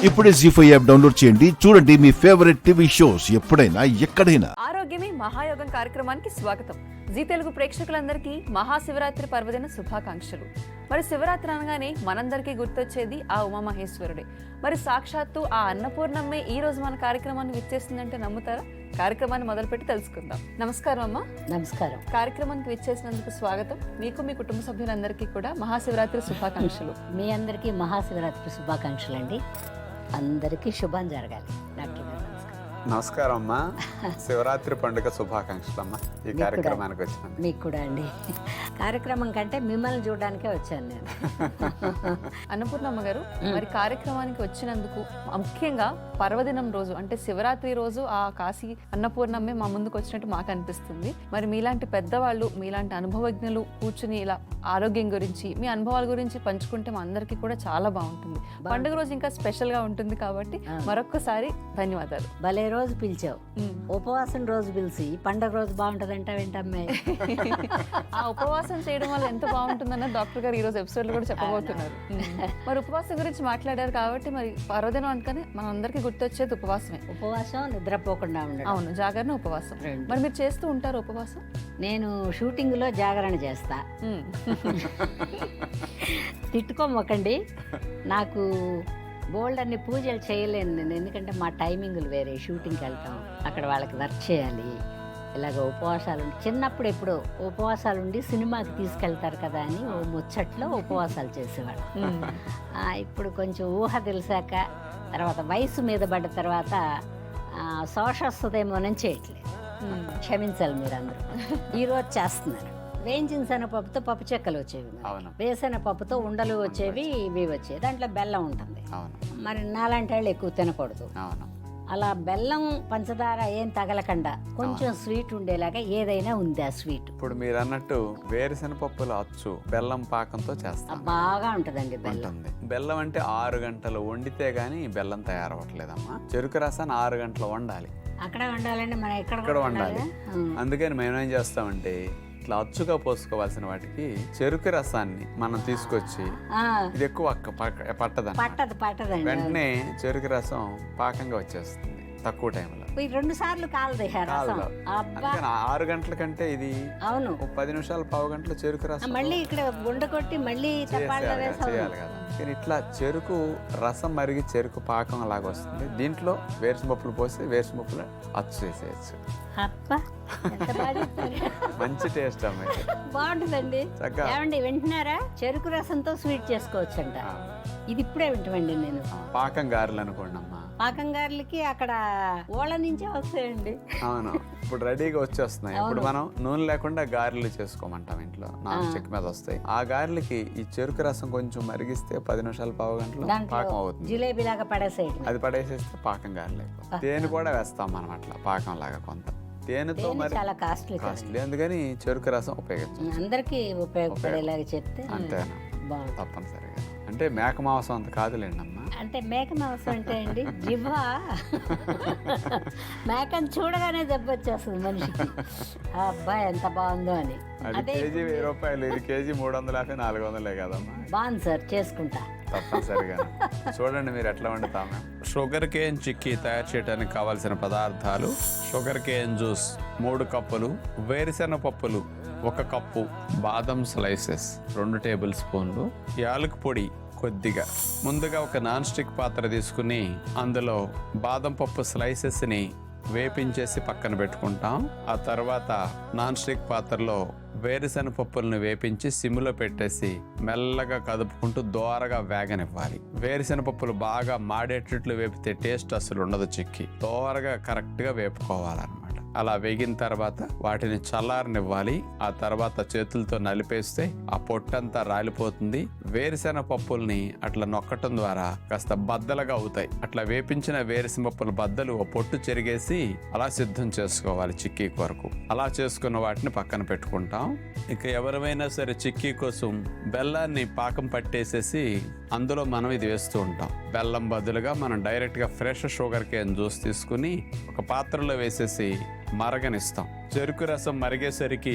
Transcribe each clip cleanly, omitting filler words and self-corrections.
ఇప్పుడే జీ5 app download చేయండి. చూడండి మీ ఫేవరెట్ టీవీ షోస్ ఎప్పుడైనా ఎక్కడైనా. ఆరోగ్యమే మహాయోగం కార్యక్రమానికి స్వాగతం. జీ తెలుగు ప్రేక్షకులందరికీ మహాశివరాత్రి పర్వదిన శుభాకాంక్షలు. మరి శివరాత్రి అనగానే మనందరికీ గుర్తొచ్చేది ఆ ఉమామహేశ్వరుడే. మరి సాక్షాత్తు ఆ అన్నపూర్ణమ్మే ఈ రోజు మన కార్యక్రమాన్ని విచ్చేసిందంటే నమ్ముతారా? కార్యక్రమాన్ని మొదలుపెట్టి తెలుసుకుందాం. నమస్కారం అమ్మా. నమస్కారం. కార్యక్రమానికి విచ్చేసినందుకు స్వాగతం. మీకు మీ కుటుంబ సభ్యులందరికీ కూడా మహాశివరాత్రి శుభాకాంక్షలు. మీ అందరికీ మహాశివరాత్రి శుభాకాంక్షలు అండి. అందరికీ శుభం జరగాలి. డాక్టర్ గారు నమస్కారం అమ్మా. శివరాత్రి పండుగ శుభాకాంక్షలు అమ్మా. ఈ కార్యక్రమానికి వచ్చినాను. మీకు కూడా అండి. కార్యక్రమం కంటే మిమ్మల్ని చూడడానికే వచ్చాను నేను. అన్నపూర్ణమ్మ గారు, మరి కార్యక్రమానికి వచ్చినందుకు ముఖ్యంగా పర్వదినం రోజు అంటే శివరాత్రి రోజు ఆ కాశీ అన్నపూర్ణమ్మే మా ముందుకు వచ్చినట్టు మాకు అనిపిస్తుంది. మరి మీలాంటి పెద్దవాళ్ళు, మీలాంటి అనుభవజ్ఞులు కూర్చుని ఇలా ఆరోగ్యం గురించి మీ అనుభవాల గురించి పంచుకుంటే మా అందరికీ కూడా చాలా బాగుంటుంది. పండుగ రోజు ఇంకా స్పెషల్ గా ఉంటుంది కాబట్టి మరొక్కసారి ధన్యవాదాలు. భలే రోజు పిలిచావు. ఉపవాసం రోజు పిలిచి పండగ రోజు బాగుంటదంట వింటమ్మాయి. ఆ ఉపవాసం చేయడం వల్ల ఎంత బాగుంటుందన్న డాక్టర్ గారు ఈ రోజు ఎపిసోడ్ లో కూడా చెప్పబోతున్నారు. మరి ఉపవాసం గురించి మాట్లాడారు కాబట్టి మరి పర్వదినం అనుకని మన అందరికీ గుర్తొచ్చేది ఉపవాసమే. ఉపవాసం నిద్రపోకుండా ఉండడం. అవును, జాగరణ ఉపవాసం. మరి మీరు చేస్తూ ఉంటారు ఉపవాసం? నేను షూటింగ్ లో జాగరణ చేస్తా. తిట్టుకోమొకండి, నాకు బోల్డ్ అన్ని పూజలు చేయలేను నేను. ఎందుకంటే మా టైమింగ్లు వేరే. షూటింగ్కి వెళ్తాం, అక్కడ వాళ్ళకి వర్క్ చేయాలి. ఇలాగ ఉపవాసాలు చిన్నప్పుడు ఎప్పుడో ఉపవాసాలు ఉండి సినిమాకి తీసుకెళ్తారు కదా అని ఓ ముచ్చట్లో ఉపవాసాలు చేసేవాడు. ఇప్పుడు కొంచెం ఊహ తెలిసాక, తర్వాత వయసు మీద పడ్డ తర్వాత శోష వస్తుందేమోనని చేయట్లేదు. క్షమించాలి మీరు అందరూ. ఈరోజు చేస్తున్నారు. వేయించిన శనగపప్పుతో పప్పు చెక్కలు వచ్చేవి, వేసిన పప్పుతో ఉండలు వచ్చేవి, ఇవి వచ్చేవి. దాంట్లో బెల్లం ఉంటుంది. మరి నాలాంటి వాళ్ళు ఎక్కువ తినకూడదు. అలా బెల్లం పంచదార ఏం తగలకుండా కొంచెం స్వీట్ ఉండేలాగా ఏదైనా ఉంది ఆ స్వీట్. ఇప్పుడు మీరు అన్నట్టు వేరుశెనగపప్పులు అచ్చు బెల్లం పాకంతో చేస్తాం. బాగా ఉంటదండి బెల్లం. బెల్లం అంటే 6 గంటలు వండితే గానీ బెల్లం తయారవట్లేదమ్మా. చెరుకు రసాన్ని 6 గంటలు వండాలి. అక్కడే వండాలండి, మనం ఎక్కడ వండాలి. అందుకని మేమేం చేస్తామంటే ఇట్లా అచ్చుగా పోసుకోవాల్సిన వాటికి చెరుకు రసాన్ని మనం తీసుకొచ్చి, ఇది ఎక్కువ పట్టదండి, వెంటనే చెరుకు రసం పాకంగా వచ్చేస్తుంది తక్కువ టైంలో. 2 సార్లు కాలదు. 6 గంటల కంటే ఇది అవును 10 నిమిషాలు, పావు గంటలు చెరుకు రసం మళ్ళీ ఇక్కడ గుండ కొట్టి మళ్ళీ చేయాలి కదా. కానీ ఇట్లా చెరుకు రసం మరిగి చెరుకు పాకం అలాగ వస్తుంది. దీంట్లో వేరుశనగపప్పులు పోసి వేరుశనగపప్పులు అచ్చు చేసేయచ్చు. మంచి టేస్ట్ అమ్మాయి, బాగుంటుందండి. ఏమండి వింటున్నారా? చెరుకు రసంతో స్వీట్ చేసుకోవచ్చు అంట. ఇది ఇప్పుడే వింటామండి నేను. పాకం గారెలు అనుకోండి అమ్మా. పాకం గారెలకి అక్కడ ఓళ్ళ నుంచే వస్తాయండి. అవును, ఇప్పుడు రెడీగా వచ్చేస్తున్నాయి. ఇప్పుడు మనం నూనె లేకుండా గారెలు చేసుకోమంటాం ఇంట్లో. నాన్ స్టిక్ మీద వస్తాయి. ఆ గారెలకి ఈ చెరుకు రసం కొంచెం మరిగిస్తే 10 నిమిషాలు, పావు గంటలు పాకం అవుతుంది. జిలేబీ లాగా పడేసేయండి. అది పడేసేస్తే పాకం గారెలు. తేనె కూడా వేస్తాం మనం అట్లా పాకం లాగా. కొంత తేనెతో మరి చాలా కాస్ట్లీ, అందుకని చెరుకు రసం ఉపయోగించాలి. అందరికి ఉపయోగపడేలాగా చెప్తే అంతేనా? తప్పనిసరిగా. అంటే మేక మాంసం అంత కాదులేండి అమ్మా. అంటే మేక మాంసం అంటే అండి జివ్వ మేకని చూడగానే దెబ్బొచ్చేస్తుంది మనిషికి. అబ్బాయి ఎంత బాగుందో అని. అది కేజీ 1000 రూపాయలు, ఇది కేజీ 350, 400 కదమ్మా. బాగుంది సార్, చేసుకుంటా తప్పనిసరిగా. చూడండి మీరు ఎట్లా వండుతాము. షుగర్ కేన్ చిక్కీ తయారు చేయడానికి కావాల్సిన పదార్థాలు: షుగర్ కేన్ జ్యూస్ 3 కప్పులు, వేరుశెనగ పప్పులు 1 కప్పు, బాదం స్లైసెస్ 2 టేబుల్ స్పూన్లు, యాలక్ పొడి కొద్దిగా. ముందుగా ఒక నాన్ స్టిక్ పాత్ర తీసుకుని అందులో బాదం పప్పు స్లైసెస్ని వేపించేసి పక్కన పెట్టుకుంటాం. ఆ తర్వాత నాన్ స్టిక్ పాత్రలో వేరుశెనగ పప్పులను వేపించి సిమ్లో పెట్టేసి మెల్లగా కదుపుకుంటూ దోరగా వేగనివ్వాలి. వేరుశెనగ పప్పులు బాగా మాడేటట్లు వేపితే టేస్ట్ అసలు ఉండదు. చిక్కి దోరగా కరెక్ట్గా వేపుకోవాలన్నమాట. అలా వేగిన తర్వాత వాటిని చల్లారనివ్వాలి. ఆ తర్వాత చేతులతో నలిపేస్తే ఆ పొట్టంతా రాలిపోతుంది. వేరుశెనగ పప్పుల్ని అట్లా నొక్కటం ద్వారా కాస్త బద్దలుగా అవుతాయి. అట్లా వేపించిన వేరుశెనగ పప్పుల బద్దలు పొట్టు చెరిగేసి అలా సిద్ధం చేసుకోవాలి చిక్కీ కొరకు. అలా చేసుకున్న వాటిని పక్కన పెట్టుకుంటాం. ఇక ఎవరైనా సరే చిక్కీ కోసం బెల్లాన్ని పాకం పట్టేసేసి అందులో మనం ఇది వేస్తూ ఉంటాం. బెల్లం బదులుగా మనం డైరెక్ట్గా ఫ్రెష్ షుగర్ కేన్ జ్యూస్ తీసుకుని ఒక పాత్రలో వేసేసి మరగనిస్తాం. చెరుకు రసం మరిగేసరికి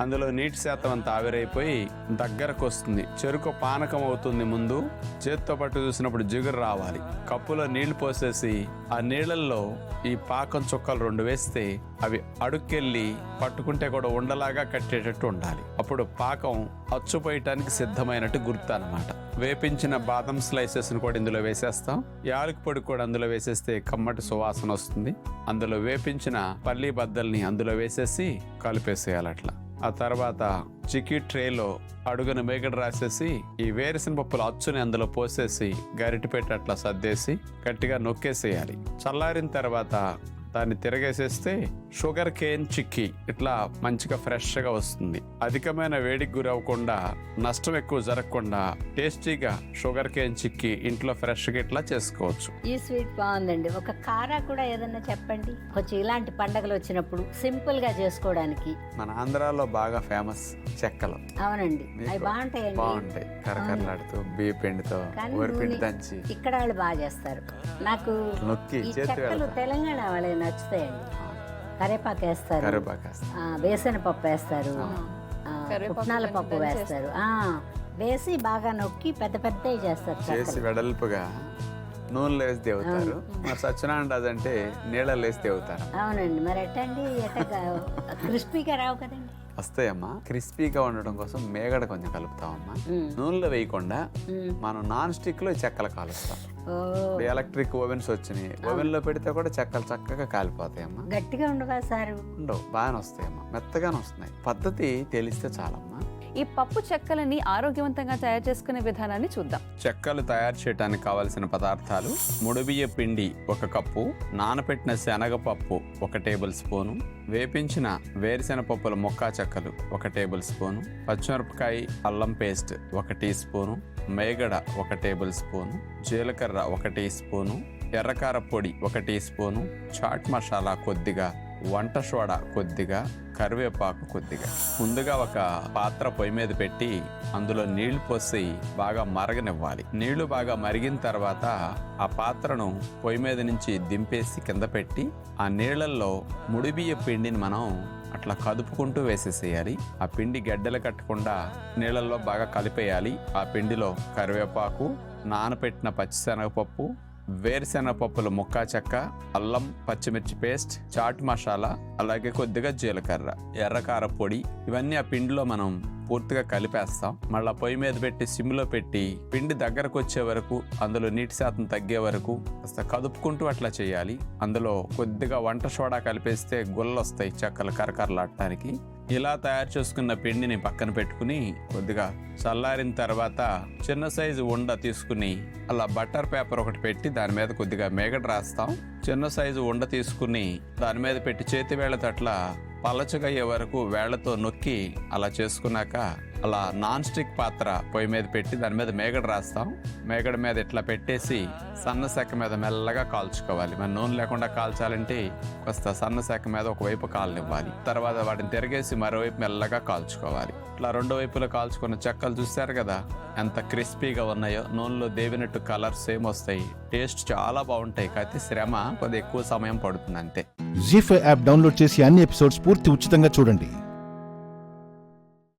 అందులో నీటి శాతం అంతా ఆవిరైపోయి దగ్గరకు వస్తుంది. చెరుకు పానకం అవుతుంది. ముందు చేత్తో పట్టు చూసినప్పుడు జిగురు రావాలి. కప్పులో నీళ్లు పోసేసి ఆ నీళ్ళల్లో ఈ పాకం చుక్కలు 2 వేస్తే అవి అడుక్కెళ్ళి పట్టుకుంటే కూడా ఉండలాగా కట్టేటట్టు ఉండాలి. అప్పుడు పాకం అచ్చుపోయటానికి సిద్ధమైనట్టు గుర్తు అన్నమాట. వేపించిన బాదం స్లైసెస్ ను కూడా ఇందులో వేసేస్తాం. యాలకి పొడి కూడా అందులో వేసేస్తే కమ్మటి సువాసన వస్తుంది. అందులో వేపించిన పల్లి బద్దల్ని అందులో వేసేసి కలిపేసేయాలి అట్లా. ఆ తర్వాత చిక్కీ ట్రేలో అడుగున మేగడ రాసేసి ఈ వేరుశనగ పప్పుల అచ్చుని అందులో పోసేసి గరిటె పెట్టి అట్లా సర్దేసి గట్టిగా నొక్కేసేయాలి. చల్లారిన తర్వాత దాన్ని తిరగేసేస్తే షుగర్ కేన్ చిక్కీ ఇట్లా మంచిగా ఫ్రెష్ గా వస్తుంది. అధికమైన వేడికి గురవ్వకుండా, నష్టం ఎక్కువ జరగకుండా టేస్టీగా షుగర్ కేన్ చిక్కీ ఇంట్లో ఫ్రెష్ గా ఇట్లా చేసుకోవచ్చు. ఈ స్వీట్ బాగుందండి. ఒక కారా కూడా ఏదన్నా చెప్పండి, కొంచెం ఇలాంటి పండగలు వచ్చినప్పుడు సింపుల్ గా చేసుకోవడానికి. మన ఆంధ్రాలో బాగా ఫేమస్ చెక్కలు. అవునండి, అవి బాగుంటాయండి. బాగుంటాయి, కరకరలాడుతూ బియ్య పిండితో ఊరిపిండి దంచి. ఇక్కడ వాళ్ళు బాగా చేస్తారు. నాకు నొక్కి ఈ చేతి చెక్కలు తెలంగాణ వాళ్ళకి నచ్చుతాయండి. కరేపాకు వేస్తారు, బేసన పప్పు వేస్తారు, పుట్నాల పప్పు వేస్తారు. వేసి బాగా నొక్కి పెద్ద పెద్దవి చేస్తారు. చేసి వెడల్పుగా నూనెలో వేసి దేవుతారు. మరి సత్యనారాయణ రాజు అంటే నీళ్ళలో వేసి దేవుతారు. అవునండి, మరి ఎట్టండి క్రిస్పీగా రావు కదండి. వస్తాయమ్మా. క్రిస్పీగా ఉండడం కోసం మేగడ కొంచెం కలుపుతామమ్మా. నూనెలో వేయకుండా మనం నాన్ స్టిక్ లో చెక్కలు కాలుస్తాం. ఎలక్ట్రిక్ ఓవెన్స్ వచ్చినాయి, ఓవెన్ లో పెడితే కూడా చెక్కలు చక్కగా కాలిపోతాయమ్మా. గట్టిగా ఉండవా సార్? ఉండవు, బాగానే వస్తాయమ్మా, మెత్తగానే వస్తున్నాయి. పద్ధతి తెలిస్తే చాలమ్మా. ఈ పప్పు చెక్కలని ఆరోగ్యవంతంగా తయారు చేసుకునే విధానాన్ని చూద్దాం. చెక్కలు తయారు చేయడానికి కావలసిన పదార్థాలు: ముడిబియ్య పిండి 1 కప్పు, నానపెట్టిన శనగపప్పు 1 టేబుల్ స్పూను, వేపించిన వేరుశెనగ పప్పుల ముక్కా చెక్కలు 1 టేబుల్ స్పూను, పచ్చిమిరపకాయ అల్లం పేస్ట్ 1 టీ స్పూను, మేగడ 1 టేబుల్ స్పూను, జీలకర్ర 1 టీ స్పూను, ఎర్రకార పొడి 1 టీ స్పూను, చాట్ మసాలా కొద్దిగా, వంట సోడా కొద్దిగా, కరివేపాకు కొద్దిగా. ముందుగా ఒక పాత్ర పొయ్యి మీద పెట్టి అందులో నీళ్లు పోసి బాగా మరగనివ్వాలి. నీళ్లు బాగా మరిగిన తర్వాత ఆ పాత్రను పొయ్యి మీద నుంచి దింపేసి కింద పెట్టి ఆ నీళ్లలో ముడిబియ్య పిండిని మనం అట్లా కదుపుకుంటూ వేసేసేయాలి. ఆ పిండి గడ్డలు కట్టకుండా నీళ్ళల్లో బాగా కలిపేయాలి. ఆ పిండిలో కరివేపాకు, నానపెట్టిన పచ్చిశనగపప్పు, వేరుశెనగ పప్పుల ముక్కా చెక్క, అల్లం పచ్చిమిర్చి పేస్ట్, చాట్ మసాలా, అలాగే కొద్దిగా జీలకర్ర, ఎర్రకార పొడి, ఇవన్నీ ఆ పిండిలో మనం పూర్తిగా కలిపేస్తాం. మళ్ళీ పొయ్యి మీద పెట్టి సిమ్లో పెట్టి పిండి దగ్గరకు వచ్చే వరకు, అందులో నీటి శాతం తగ్గే వరకు కాస్త కదుపుకుంటూ అట్లా చేయాలి. అందులో కొద్దిగా వంట సోడా కలిపేస్తే గుల్లలు వస్తాయి చెక్కలు కరకరలాడటానికి. ఇలా తయారు చేసుకున్న పిండిని పక్కన పెట్టుకుని కొద్దిగా చల్లారిన తర్వాత చిన్న సైజు ఉండ తీసుకుని అలా బటర్ పేపర్ ఒకటి పెట్టి దాని మీద కొద్దిగా మేగడ రాస్తాం. చిన్న సైజు ఉండ తీసుకుని దాని మీద పెట్టి చేతి వేళ్లతో అట్లా పలచగా అయ్యే వరకు వేళ్లతో నొక్కి అలా చేసుకున్నాక అలా నాన్ స్టిక్ పాత్ర పొయ్యి మీద పెట్టి దాని మీద మేగడ రాస్తాం. మేగడ మీద ఇట్లా పెట్టేసి సన్న సెక్క మీద మెల్లగా కాల్చుకోవాలి. మరి నూనె లేకుండా కాల్చాలంటే కాస్త సన్న సెక్క మీద ఒకవైపు కాలనివ్వాలి. తర్వాత వాటిని తిరగేసి మరోవైపు మెల్లగా కాల్చుకోవాలి. ఇట్లా 2 వైపులో కాల్చుకున్న చెక్కలు చూస్తారు కదా ఎంత క్రిస్పీగా ఉన్నాయో. నూనెలో దేవినట్టు కలర్ సేమ్ వస్తాయి. టేస్ట్ చాలా బాగుంటాయి. కాకపోతే శ్రమ కొద్దిగా ఎక్కువ సమయం పడుతుంది అంతే. జీ5 యాప్ డౌన్లోడ్ చేసి అన్ని ఎపిసోడ్స్ పూర్తి ఉచితంగా చూడండి.